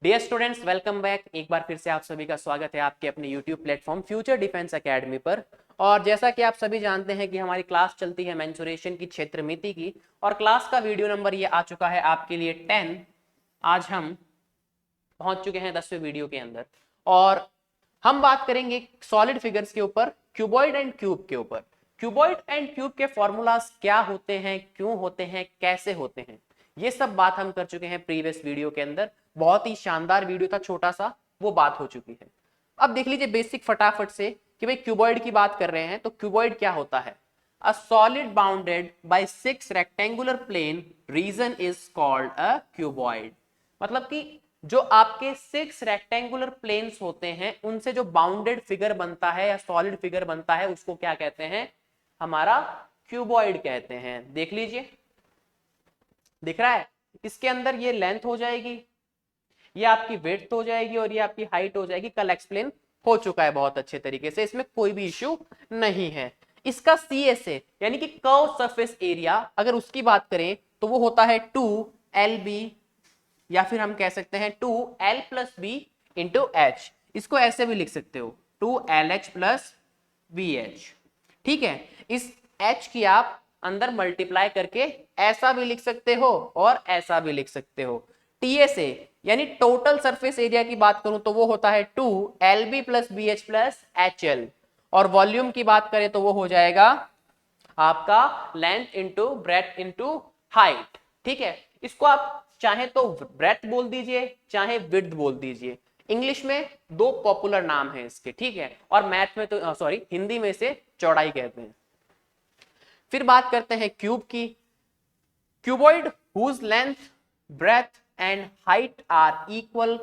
Dear students, welcome back. एक बार फिर से आप सभी का स्वागत है आपके अपने YouTube platform future defence academy पर। और जैसा कि आप सभी जानते हैं कि हमारी क्लास चलती है मेंसुरेशन की क्षेत्रमिति की, और क्लास का वीडियो नंबर ये आ चुका है आपके लिए 10। आज हम पहुंच चुके हैं 10वें वीडियो के अंदर, और हम बात करेंगे सॉलिड फिगर्स के ऊपर, क्यूबॉइड एंड क्यूब के ऊपर। क्यूबॉइड एंड क्यूब के फॉर्मूलाज क्या होते हैं, क्यों होते हैं, कैसे होते हैं, ये सब बात हम कर चुके हैं प्रीवियस वीडियो के अंदर। बहुत ही शानदार वीडियो था, छोटा सा, वो बात हो चुकी है। अब देख लीजिए बेसिक फटाफट से कि भाई क्यूबॉइड की बात कर रहे हैं तो क्यूबॉइड क्या होता है। A solid bounded by 6 rectangular plain region is called a cuboid. मतलब कि जो आपके 6 रेक्टेंगुलर प्लेन्स होते हैं उनसे जो बाउंडेड फिगर बनता है या सॉलिड फिगर बनता है उसको क्या कहते हैं, हमारा क्यूबॉइड कहते हैं। देख लीजिए, दिख रहा है, इसके अंदर ये लेंथ हो जाएगी, ये आपकी विड्थ हो जाएगी और ये आपकी हाइट हो जाएगी। कल एक्सप्लेन हो चुका है बहुत अच्छे तरीके से, इसमें कोई भी इश्यू नहीं है। इसका CSA यानी कि कर्व सरफेस एरिया, अगर उसकी बात करें तो वो होता है 2LB, या फिर हम कह सकते हैं 2L plus B into H. इसको ऐसे भी लिख सकते हो 2LH प्लस BH। ठीक है, इस H की आप अंदर मल्टीप्लाई करके ऐसा भी लिख सकते हो और ऐसा भी लिख सकते हो। TSA यानी टोटल सरफेस एरिया की बात करूं तो वो होता है 2LB plus BH plus HL, और वॉल्यूम की बात करें तो वो हो जाएगा आपका length into breadth into height. ठीक है, इसको आप चाहे तो ब्रेथ बोल दीजिए, चाहे विड्थ बोल दीजिए। इंग्लिश में दो पॉपुलर नाम है इसके, ठीक है, और मैथ में तो सॉरी हिंदी में इसे चौड़ाई कहते हैं। फिर बात करते हैं क्यूब की। Cuboid whose length, breath and height are equal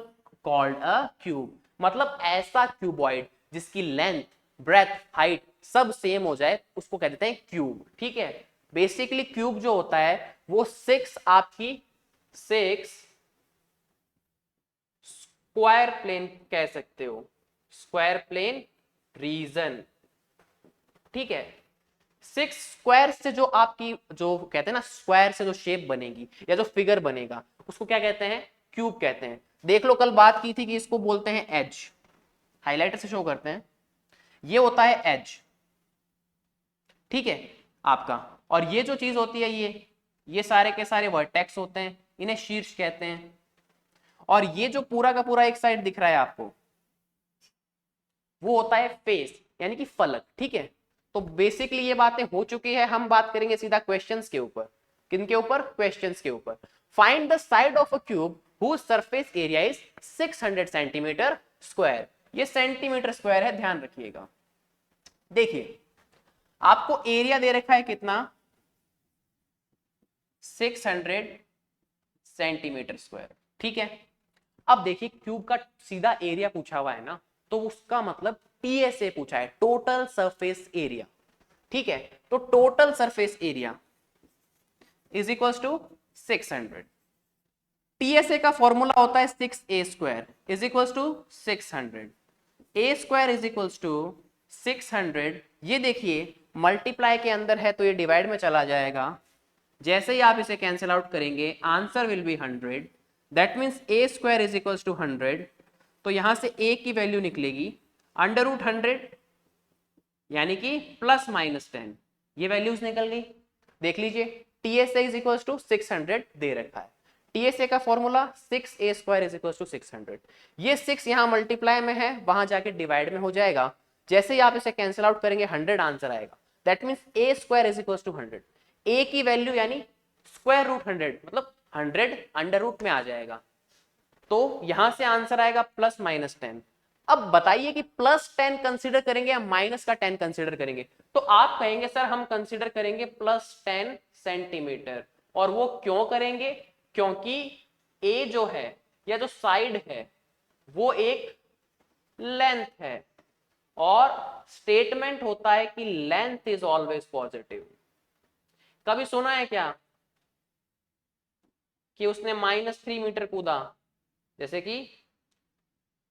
called a cube. मतलब ऐसा क्यूबॉइड जिसकी लेंथ, ब्रेथ, हाइट सब सेम हो जाए उसको कह देते हैं क्यूब। ठीक है, बेसिकली क्यूब जो होता है वो 6 आपकी 6 स्क्वायर प्लेन कह सकते हो, स्क्वायर प्लेन रीजन। ठीक है, 6 स्क्वायर से जो आपकी जो कहते हैं ना स्क्वायर से जो शेप बनेगी या जो फिगर बनेगा उसको क्या कहते हैं, क्यूब कहते हैं। देख लो कल बात की थी कि इसको बोलते हैं एज, हाइलाइटर से शो करते हैं, ये होता है एज। ठीक है आपका, और ये जो चीज होती है ये सारे के सारे वर्टेक्स होते हैं, इन्हें शीर्ष कहते हैं। और ये जो पूरा का पूरा एक साइड दिख रहा है आपको वो होता है फेस यानी कि फलक। ठीक है, तो बेसिकली ये बातें हो चुकी है, हम बात करेंगे सीधा क्वेश्चंस के ऊपर। किनके ऊपर, क्वेश्चंस के ऊपर। Find the side of a cube whose surface area is 600 centimetre square. ये सेंटीमीटर स्क्वायर है, ध्यान रखिएगा। देखिए आपको एरिया दे रखा है कितना, 600 सेंटीमीटर स्क्वायर। ठीक है, अब देखिए क्यूब का सीधा एरिया पूछा हुआ है ना, तो उसका मतलब TSA पूछा है, टोटल सरफेस एरिया। ठीक है, तो total surface area is equal to 600। TSA का फॉर्मूला होता है 6A square is equal to 600। A square is equal to 600। ये देखिए मल्टीप्लाई के अंदर है तो ये डिवाइड में चला जाएगा। जैसे ही आप इसे कैंसिल आउट करेंगे answer will be 100। That means A square is equal to 100। तो यहां से A की वैल्यू निकलेगी अंडर रूट 100 यानी कि प्लस माइनस 10। ये वैल्यूज निकल गई। देख लीजिए TSA इज इक्वल टू 600 दे रखा है। TSA का formula 6A square is equal to 600। ये 6 यहां मल्टीप्लाई में है, वहां जाके डिवाइड में हो जाएगा। जैसे ही आप इसे कैंसिल आउट करेंगे 100 आंसर आएगा। That means A square is equal to 100। A की वैल्यू यानी स्क्वायर रूट 100 मतलब 100 अंडर रूट में आ जाएगा, तो यहां से आंसर आएगा प्लस माइनस 10। अब बताइए कि प्लस 10 कंसीडर करेंगे या माइनस का 10 कंसीडर करेंगे। तो आप कहेंगे सर हम कंसीडर करेंगे प्लस 10 सेंटीमीटर। और वो क्यों करेंगे, क्योंकि ए जो है या जो साइड है वो एक लेंथ है, और स्टेटमेंट होता है कि लेंथ इज ऑलवेज पॉजिटिव। कभी सुना है क्या कि उसने -3 मीटर कूदा, जैसे कि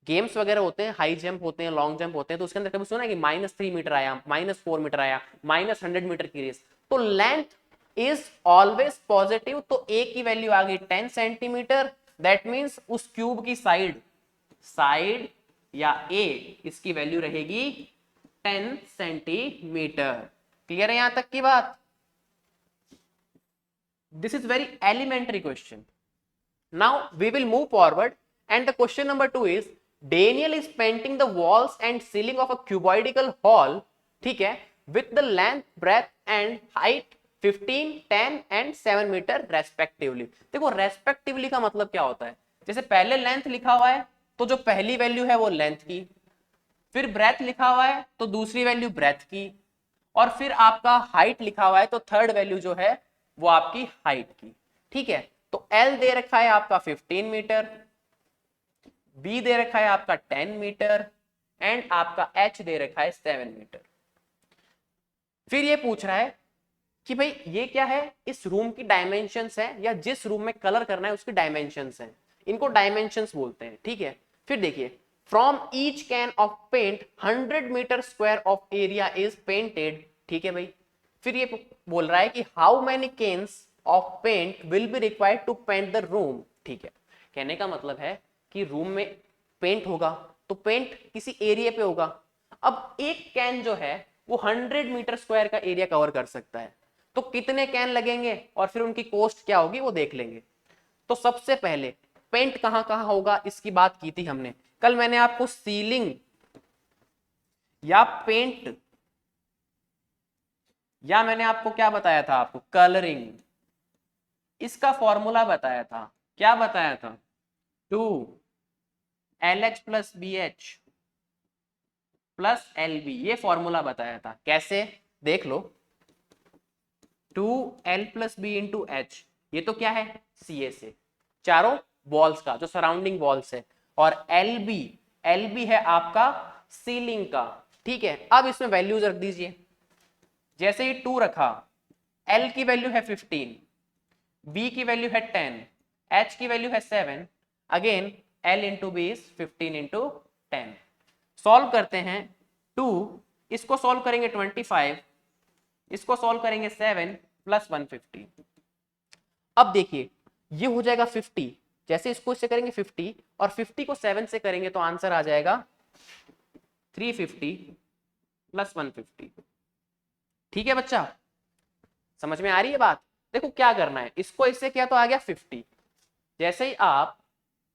गेम्स वगैरह होते हैं, हाई जंप होते हैं, लॉन्ग जंप होते हैं, तो उसके अंदर कभी सुना है कि -3 मीटर आया, -4 मीटर आया, -100 मीटर की रेस। तो लेंथ इज ऑलवेज पॉजिटिव। तो ए की वैल्यू आ गई 10 सेंटीमीटर, दैट मीन्स उस क्यूब की साइड साइड या ए इसकी वैल्यू रहेगी 10 सेंटीमीटर। क्लियर है यहां तक की बात? This is very elementary question. Now we will move forward and the question number 2 is Daniel is painting the walls and ceiling of a cuboidical hall, ठीक है, with the length breath and height 15, 10 and 7 metre respectively. देखो respectively का मतलब क्या होता है, जैसे पहले लेंथ लिखा हुआ है तो जो पहली वैल्यू है वो लेंथ की, फिर ब्रेथ लिखा हुआ है तो दूसरी वैल्यू ब्रेथ की, और फिर आपका हाइट लिखा हुआ है तो थर्ड वैल्यू जो है वो आपकी हाइट की, ठीक है। तो L दे रखा है आपका 15 मीटर, B दे रखा है आपका 10 मीटर एंड आपका H दे रखा है 7 मीटर। फिर ये पूछ रहा है कि भाई ये क्या है, इस रूम की डायमेंशंस है या जिस रूम में कलर करना है उसकी डायमेंशंस है, इनको डायमेंशंस बोलते हैं, ठीक है। फिर देखिए from each can of paint 100 metre square of area is painted, ठीक है भाई। फिर ये बोल रहा है कि how many cans of paint will be required to paint the room, ठीक है। कहने का मतलब है कि रूम में पेंट होगा तो पेंट किसी एरिया पे होगा। अब एक कैन जो है वो 100 मीटर स्क्वायर का एरिया कवर कर सकता है, तो कितने कैन लगेंगे और फिर उनकी कॉस्ट क्या होगी वो देख लेंगे। तो सबसे पहले पेंट कहां कहां होगा इसकी बात की थी हमने कल, मैंने आपको सीलिंग या पेंट या मैंने आपको क्या बताया था, आपको कलरिंग, इसका फॉर्मूला बताया था। क्या बताया था? 2LH plus BH plus LB, ये फॉर्मूला बताया था। कैसे देख लो, 2L plus B into H, ये तो क्या है CA से, चारों वॉल्स का जो सराउंडिंग वॉल्स है, और LB है आपका सीलिंग का, ठीक है। अब इसमें वैल्यूज रख दीजिए, जैसे ही 2 रखा, L की वैल्यू है 15, B की वैल्यू है 10, H की वैल्यू है 7, again L into B is 15 into 10। Solve करते हैं, 2 इसको सॉल्व करेंगे 25, इसको सॉल्व करेंगे 7 प्लस 150। अब देखिए ये हो जाएगा 50, जैसे इसको इससे करेंगे 50 और 50 को 7 से करेंगे तो आंसर आ जाएगा 350 प्लस 150। ठीक है बच्चा, समझ में आ रही है बात? देखो क्या करना है, इसको इससे किया तो आ गया 50, जैसे ही आप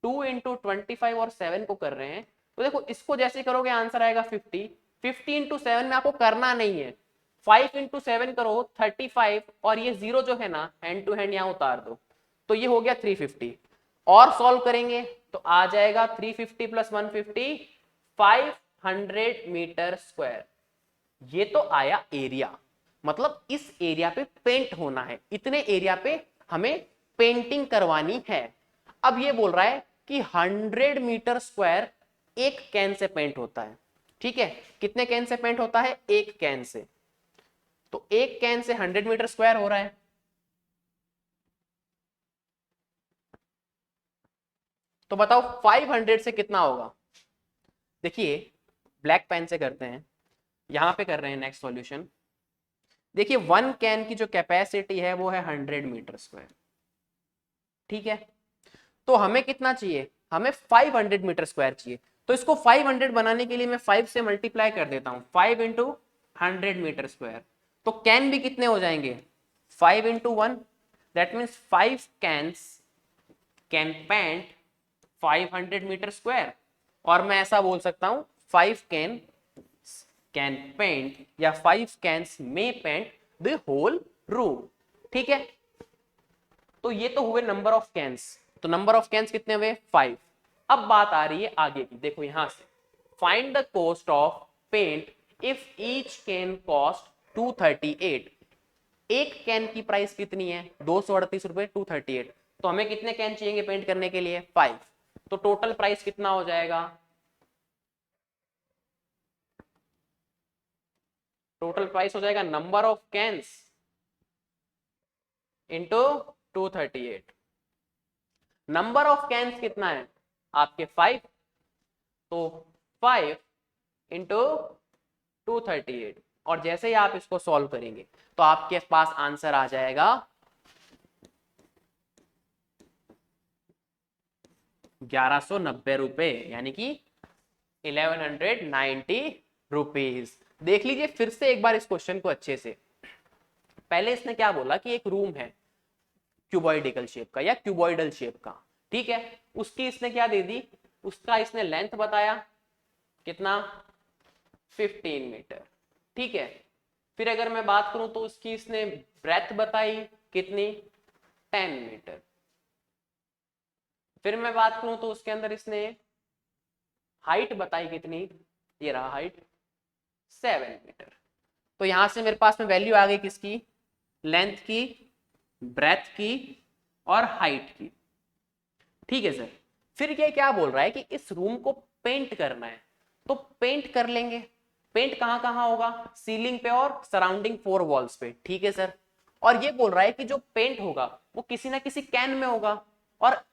2 इंटू 25 और 7 को कर रहे हैं तो देखो इसको जैसे ही करोगे आंसर आएगा 50। 50 इंटू 7 में आपको करना नहीं है, 5 इंटू 7 करो 35, और ये 0 जो है ना हैंड टू हैंड यहाँ उतार दो, तो ये हो गया 350। और सॉल्व करेंगे तो आ जाएगा 350 प्लस 150 500 मीटर स्क्वायर। ये तो आया एरिया, मतलब इस एरिया पे पेंट होना है, इतने एरिया पे हमें पेंटिंग करवानी है। अब ये बोल रहा है कि 100 मीटर स्क्वायर एक कैन से पेंट होता है, ठीक है। कितने कैन से पेंट होता है? एक कैन से, तो एक कैन से 100 मीटर स्क्वायर हो रहा है। तो बताओ 500 से कितना होगा? देखिए ब्लैक पेन से करते हैं, यहां पे कर रहे हैं नेक्स्ट सॉल्यूशन। देखिए 1 कैन की जो कैपेसिटी है वो है 100 मीटर स्क्वायर, ठीक है। तो हमें कितना चाहिए? हमें 500 मीटर स्क्वायर चाहिए। तो इसको 500 बनाने के लिए मैं 5 से मल्टीप्लाई कर देता हूं, 5 इंटू 100 मीटर स्क्वायर। तो कैन भी कितने हो जाएंगे? 5 into 1, that means 5 cans can paint 500 metre square. और मैं ऐसा बोल सकता हूं 5 कैन पेंट या 5 कैन्स में पेंट द होल रूम, ठीक है। तो ये तो हुए नंबर ऑफ कैन्स, तो नंबर ऑफ कैन्स कितने हुए? 5। अब बात आ रही है आगे की, देखो यहां से find the cost of paint if each can cost 238। एक कैन की प्राइस कितनी है? 238 रुपए, 238। तो हमें कितने कैन चाहिए पेंट करने के लिए? 5। तो टोटल प्राइस कितना हो जाएगा? टोटल प्राइस हो जाएगा number of cans into 238। Number of cans कितना है आपके? 5, तो 5 इंटू 238, और जैसे ही आप इसको सॉल्व करेंगे तो आपके पास आंसर आ जाएगा 1190 रुपए, यानी कि 1190 रुपीज। देख लीजिए फिर से एक बार इस क्वेश्चन को अच्छे से। पहले इसने क्या बोला कि एक रूम है क्यूबॉइडिकल शेप का या क्यूबॉइडल शेप का, ठीक है। उसकी इसने क्या दे दी, उसका इसने लेंथ बताया कितना, 15 मीटर, ठीक है। फिर अगर मैं बात करूं तो उसकी इसने ब्रेथ बताई कितनी, 10 मीटर। फिर मैं बात करूं तो उसके अंदर इसने हाइट बताई कितनी, ये रहा हाइट 7 मीटर। तो यहां से मेरे पास में वैल्यू आ गई किसकी, लेंथ की, ब्रेथ की और हाइट की, ठीक है सर। फिर ये क्या बोल रहा है कि इस रूम को पेंट करना है, तो पेंट कर लेंगे। पेंट कहां कहां होगा, सीलिंग पे और सराउंडिंग 4 वॉल्स पे, ठीक है सर। और ये बोल रहा है कि जो पेंट होगा वो किसी ना किसी कैन में होगा, और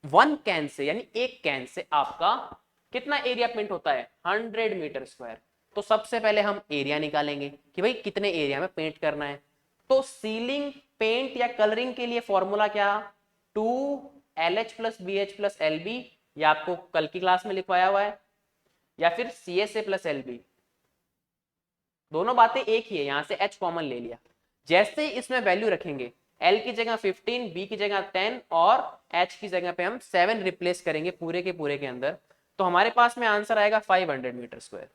1 कैन से यानी एक कैन से आपका कितना एरिया पेंट होता है, 100 मीटर स्क्वायर। तो सबसे पहले हम एरिया निकालेंगे कि भाई कितने एरिया में पेंट करना है। तो सीलिंग पेंट या कलरिंग के लिए फॉर्मूला क्या, 2LH plus BH plus LB, या आपको कल की क्लास में लिखवाया हुआ है, या फिर CSA प्लस LB। दोनों बातें एक ही है, यहां से H कॉमन ले लिया। जैसे ही इसमें वैल्यू रखेंगे, L की जगह 15, B की जगह 10 और H की जगह पे हम 7 रिप्लेस करेंगे पूरे के अंदर, तो हमारे पास में आंसर आएगा 500 मीटर स्क्वायर।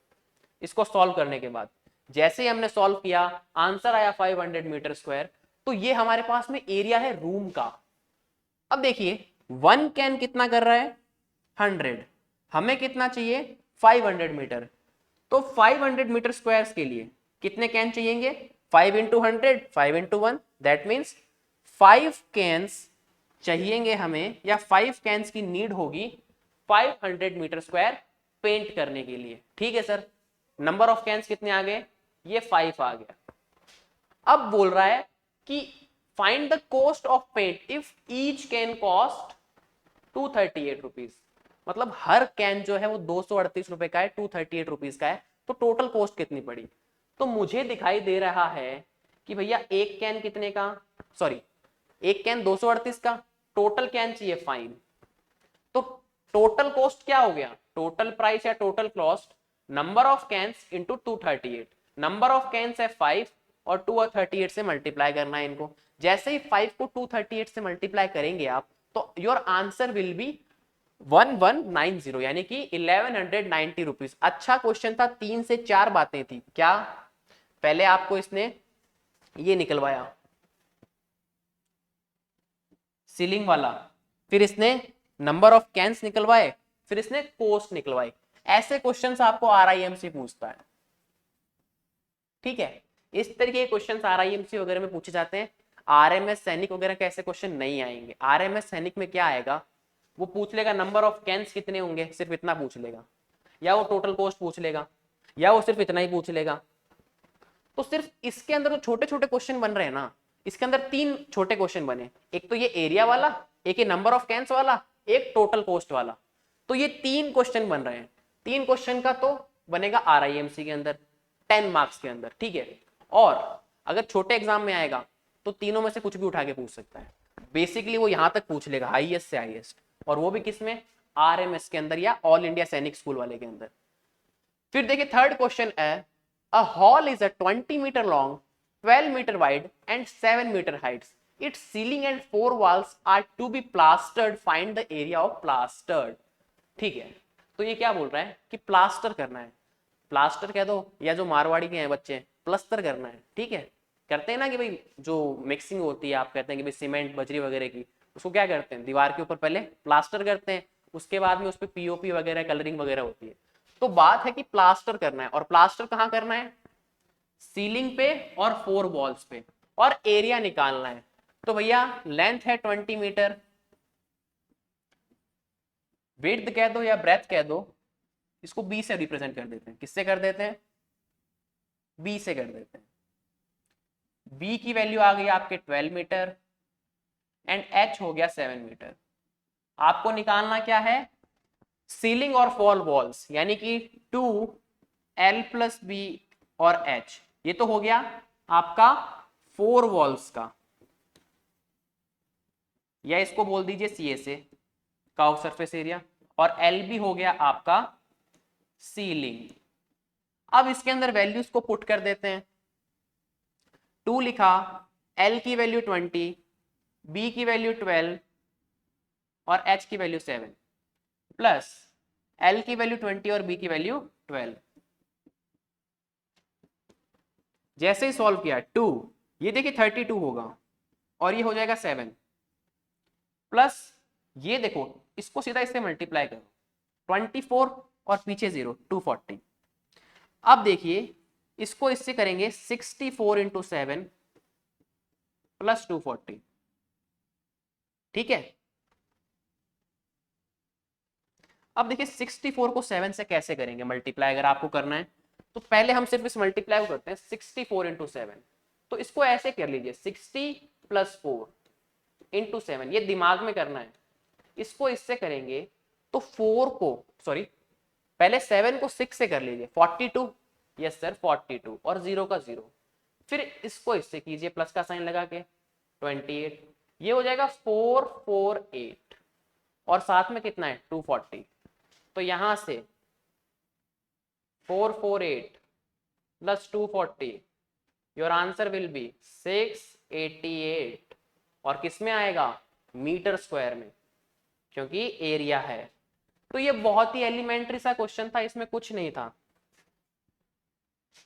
इसको सॉल्व करने के बाद जैसे ही हमने सॉल्व किया, आंसर आया 500 मीटर स्क्वायर। तो ये हमारे पास में एरिया है रूम का। अब देखिए 1 कैन कितना कर रहा है, 100, हमें कितना चाहिए 500 मीटर। तो 500 मीटर स्क्वायर्स के लिए कितने कैन चाहिएंगे, 5 into 100, 5 into 1, that means 5 cans चाहिएंगे हमें, या 5 कैन्स की नीड होगी 500 मीटर स्क्वायर पेंट करने के लिए, ठीक है सर। नंबर ऑफ कैन्स कितने आ गए, ये 5 आ गया। अब बोल रहा है कि find the cost of paint if each can cost 238 rupees. मतलब हर कैन जो है वो 238 रुपए का है, 238 रुपीज का है। तो टोटल कॉस्ट कितनी पड़ी, तो मुझे दिखाई दे रहा है कि भैया एक कैन कितने का, सॉरी एक कैन 238 का, टोटल कैन चाहिए 5। तो टोटल कॉस्ट क्या हो गया, टोटल प्राइस या total cost, number of cans into 238। Number of cans है 5 और 238 से मल्टीप्लाई करना है इनको। जैसे ही 5 को 238 से मल्टीप्लाई करेंगे आप, तो योर आंसर विल बी 1190, यानी कि 1190 रुपीज। अच्छा क्वेश्चन था, 3 से 4 बातें थी क्या। पहले आपको इसने ये निकलवाया सीलिंग वाला, फिर इसने नंबर ऑफ कैंस निकलवाए, फिर इसने कॉस्ट निकलवाई। ऐसे क्वेश्चंस आपको RIMC पूछता है, ठीक है। इस तरीके के क्वेश्चंस RIMC वगैरह में पूछे जाते हैं। RMS सैनिक वगैरह के ऐसे क्वेश्चन नहीं आएंगे। RMS सैनिक में क्या आएगा, वो पूछ लेगा नंबर ऑफ कैंस कितने होंगे, सिर्फ इतना पूछ लेगा, या वो टोटल कॉस्ट पूछ लेगा, या वो सिर्फ इतना ही पूछ लेगा। तो सिर्फ इसके अंदर जो छोटे छोटे क्वेश्चन बन रहे हैं ना, इसके अंदर 3 छोटे क्वेश्चन बने, एक तो ये एरिया वाला, एक ये नंबर ऑफ कैंस वाला, एक टोटल कॉस्ट वाला। तो ये 3 क्वेश्चन बन रहे हैं। 3 क्वेश्चन का तो बनेगा RIMC के अंदर 10 मार्क्स के अंदर, ठीक है। और अगर छोटे एग्जाम में आएगा तो तीनों में से कुछ भी उठा के पूछ सकता है। बेसिकली वो यहां तक पूछ लेगा, हाईएस्ट से हाईएस्ट, और वो भी किसमें, RMS के अंदर या ऑल इंडिया सैनिक स्कूल वाले के अंदर। फिर देखिए थर्ड क्वेश्चन है, a hall is a 20 meter long, 12 meter wide and 7 meter heights. Its ceiling and 4 walls are to be plastered. Find the area of plastered. ठीक है, तो ये क्या बोल रहा है कि प्लास्टर करना है। प्लास्टर कह दो, या जो मारवाड़ी के हैं बच्चे प्लस्तर करना है, ठीक है। करते हैं ना कि भाई जो मिक्सिंग होती है, आप कहते हैं कि भाई सीमेंट बजरी वगैरह की, उसको क्या करते हैं, दीवार के ऊपर पहले प्लास्टर करते हैं, उसके बाद में उस पर POP वगैरह कलरिंग वगैरह होती है। तो बात है कि प्लास्टर करना है, और प्लास्टर कहाँ करना है, सीलिंग पे और 4 वॉल्स पे, और एरिया निकालना है। तो भैया लेंथ है 20 मीटर, विड्थ कह दो या ब्रेथ कह दो, इसको B से रिप्रेजेंट कर देते हैं। किससे कर देते हैं, B से कर देते हैं। B की वैल्यू आ गई आपके 12 मीटर एंड H हो गया 7 मीटर। आपको निकालना क्या है, सीलिंग और 4 वॉल्स, यानी कि 2L प्लस B और H। ये तो हो गया आपका 4 वॉल्स का, या इसको बोल दीजिए CSA। कर्व सरफेस एरिया, और LB हो गया आपका सीलिंग। अब इसके अंदर वैल्यूज को पुट कर देते हैं। 2 लिखा, L की वैल्यू 20, B की वैल्यू 12 और H की वैल्यू 7, प्लस L की वैल्यू 20 और B की वैल्यू 12। जैसे ही सॉल्व किया 2, ये देखिए 32 होगा और ये हो जाएगा 7, प्लस ये देखो इसको सीधा इससे मल्टीप्लाई करो, 24 और पीछे 0, 240। अब देखिए इसको इससे करेंगे 64 इंटू 7 प्लस 240, ठीक है। अब देखिए 64 को 7 से कैसे करेंगे मल्टीप्लाई, अगर आपको करना है तो पहले हम सिर्फ इस मल्टीप्लाई को करते हैं 64 इंटू 7। तो इसको ऐसे कर लीजिए 60 प्लस 4 इंटू 7, ये दिमाग में करना है। इसको इससे करेंगे तो 4 को सॉरी पहले 7 को 6 से कर लीजिए 42, यस सर 42 और 0 का 0, फिर इसको इससे कीजिए प्लस का साइन लगा के 28, ये हो जाएगा 448 और साथ में कितना है 240। तो यहां से 448 plus 240, your answer will B 688, और किस में आएगा मीटर स्क्वायर में, क्योंकि एरिया है। तो ये बहुत ही एलिमेंट्री सा क्वेश्चन था, इसमें कुछ नहीं था।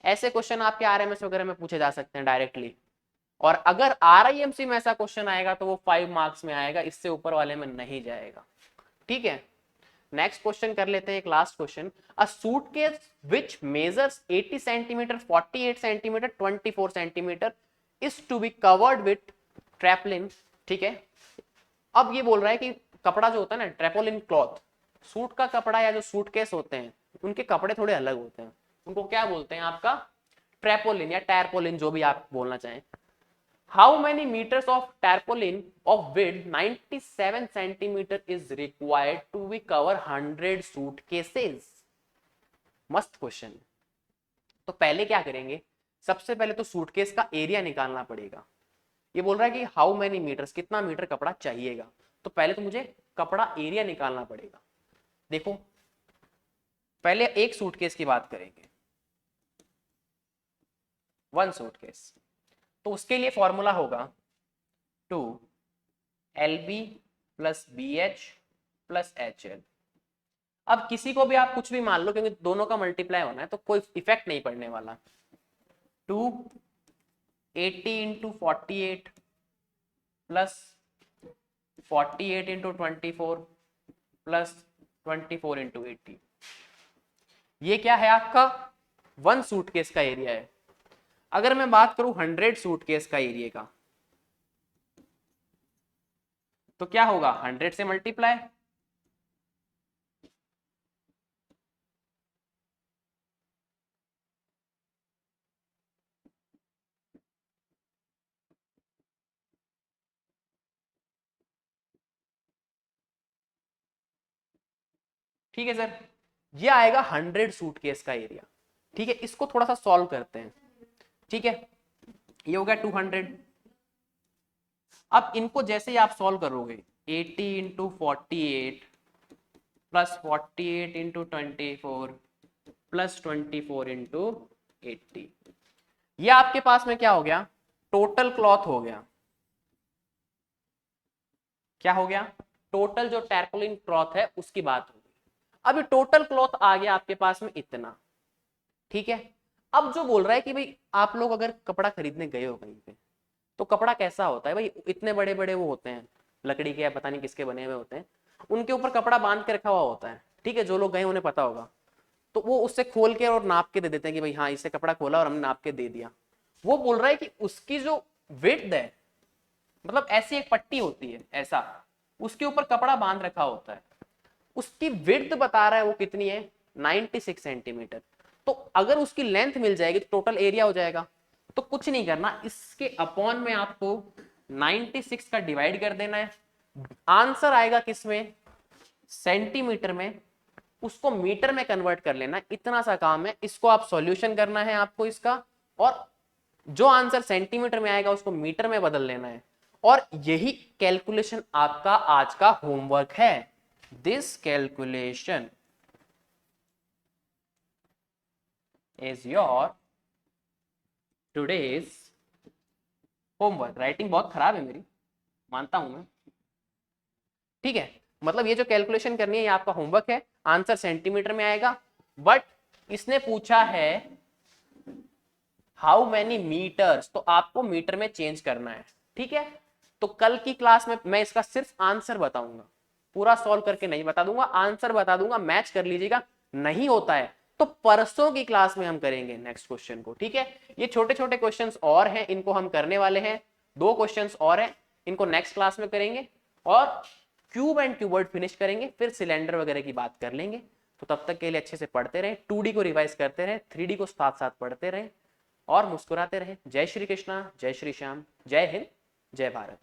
ऐसे क्वेश्चन आपके आरएमएस वगैरह में पूछे जा सकते हैं डायरेक्टली, और अगर आरआईएमसी में ऐसा क्वेश्चन आएगा तो वो 5 मार्क्स में आएगा, इससे ऊपर वाले में नहीं जाएगा, ठीक है। नेक्स्ट क्वेश्चन कर लेते हैं, एक last question. A suitcase which measures 80 centimetre, 48 centimetre, 24 centimetre is to be covered with tarpaulin, ठीक है। अब ये बोल रहा है कि कपड़ा जो होता है ना ट्रैपोलिन क्लॉथ, सूट का कपड़ा या जो सूटकेस होते हैं उनके कपड़े थोड़े अलग होते हैं, उनको क्या बोलते हैं आपका ट्रैपोलिन या टैरपोलिन, जो भी आप बोलना चाहें। How many meters of tarpaulin of width 97 centimeter is required to be cover 100 suitcases? मस्त क्वेश्चन। तो पहले क्या करेंगे, सबसे पहले तो सूटकेस का एरिया निकालना पड़ेगा। ये बोल रहा है कि हाउ मेनी मीटर्स, कितना मीटर कपड़ा चाहिएगा, तो पहले तो मुझे कपड़ा एरिया निकालना पड़ेगा। देखो पहले एक सूटकेस की बात करेंगे, 1 सूटकेस, तो उसके लिए फॉर्मूला होगा 2LB plus BH plus HL। अब किसी को भी आप कुछ भी मान लो, क्योंकि दोनों का मल्टीप्लाई होना है तो कोई इफेक्ट नहीं पड़ने वाला। 280 into 48 plus 48 into 24 plus 24 into 80, ये क्या है आपका 1 सूटकेस का एरिया है। अगर मैं बात करूं 100 सूटकेस का एरिया का, तो क्या होगा 100 से मल्टीप्लाई, ठीक है सर, ये आएगा 100 सूटकेस का एरिया, ठीक है। इसको थोड़ा सा सॉल्व करते हैं, ठीक है। ये हो गया 200। अब इनको जैसे ही आप सॉल्व करोगे 80 into 48 plus 48 into 24 plus 24 into 80, ये आपके पास में क्या हो गया, टोटल क्लॉथ हो गया। क्या हो गया, टोटल जो टैरपोलिन क्लॉथ है उसकी बात होगी। अभी टोटल क्लॉथ आ गया आपके पास में इतना, ठीक है। अब जो बोल रहा है कि भाई आप लोग अगर कपड़ा खरीदने गए हो कहीं पे, तो कपड़ा कैसा होता है भाई, इतने बड़े बड़े वो होते हैं लकड़ी के या पता नहीं किसके बने हुए होते हैं, उनके ऊपर कपड़ा बांध के रखा हुआ होता है, ठीक है। जो लोग गए उन्हें पता होगा, तो वो उससे खोल के और नाप के दे देते हैं कि भाई हाँ इससे कपड़ा खोला और हमने नाप के दे दिया। वो बोल रहा है कि उसकी जो विड्थ है, मतलब ऐसी एक पट्टी होती है ऐसा, उसके ऊपर कपड़ा बांध रखा होता है, उसकी विड्थ बता रहा है वो कितनी है 96 सेंटीमीटर। तो अगर उसकी लेंथ मिल जाएगी तो टोटल एरिया हो जाएगा। तो कुछ नहीं करना, इसके अपॉन में आपको 96 का डिवाइड कर देना है, आंसर आएगा किसमें सेंटीमीटर में, उसको मीटर में कन्वर्ट कर लेना, इतना सा काम है। इसको आप सॉल्यूशन करना है आपको इसका, और जो आंसर सेंटीमीटर में आएगा उसको मीटर में बदल लेना है, और यही कैलकुलेशन आपका आज का होमवर्क है। This calculation is your today's homework. Writing बहुत खराब है मेरी, मानता हूं मैं, ठीक है। मतलब ये जो कैलकुलेशन करनी है ये आपका होमवर्क है, आंसर सेंटीमीटर में आएगा, बट इसने पूछा है हाउ मैनी मीटर्स, तो आपको मीटर में चेंज करना है, ठीक है। तो कल की क्लास में मैं इसका सिर्फ आंसर बताऊंगा, पूरा सॉल्व करके नहीं बता दूंगा, आंसर बता दूंगा, मैच कर लीजिएगा। नहीं होता है तो परसों की क्लास में हम करेंगे नेक्स्ट क्वेश्चन को, ठीक है। ये छोटे छोटे क्वेश्चंस और हैं, इनको हम करने वाले हैं, 2 क्वेश्चंस और हैं, इनको नेक्स्ट क्लास में करेंगे और क्यूब एंड क्यूबॉइड फिनिश करेंगे, फिर सिलेंडर वगैरह की बात कर लेंगे। तो तब तक के लिए अच्छे से पढ़ते रहें, 2D को रिवाइज करते रहें, 3D को साथ साथ पढ़ते रहें और मुस्कुराते रहें। जय श्री कृष्णा, जय श्री श्याम, जय हिंद, जय भारत।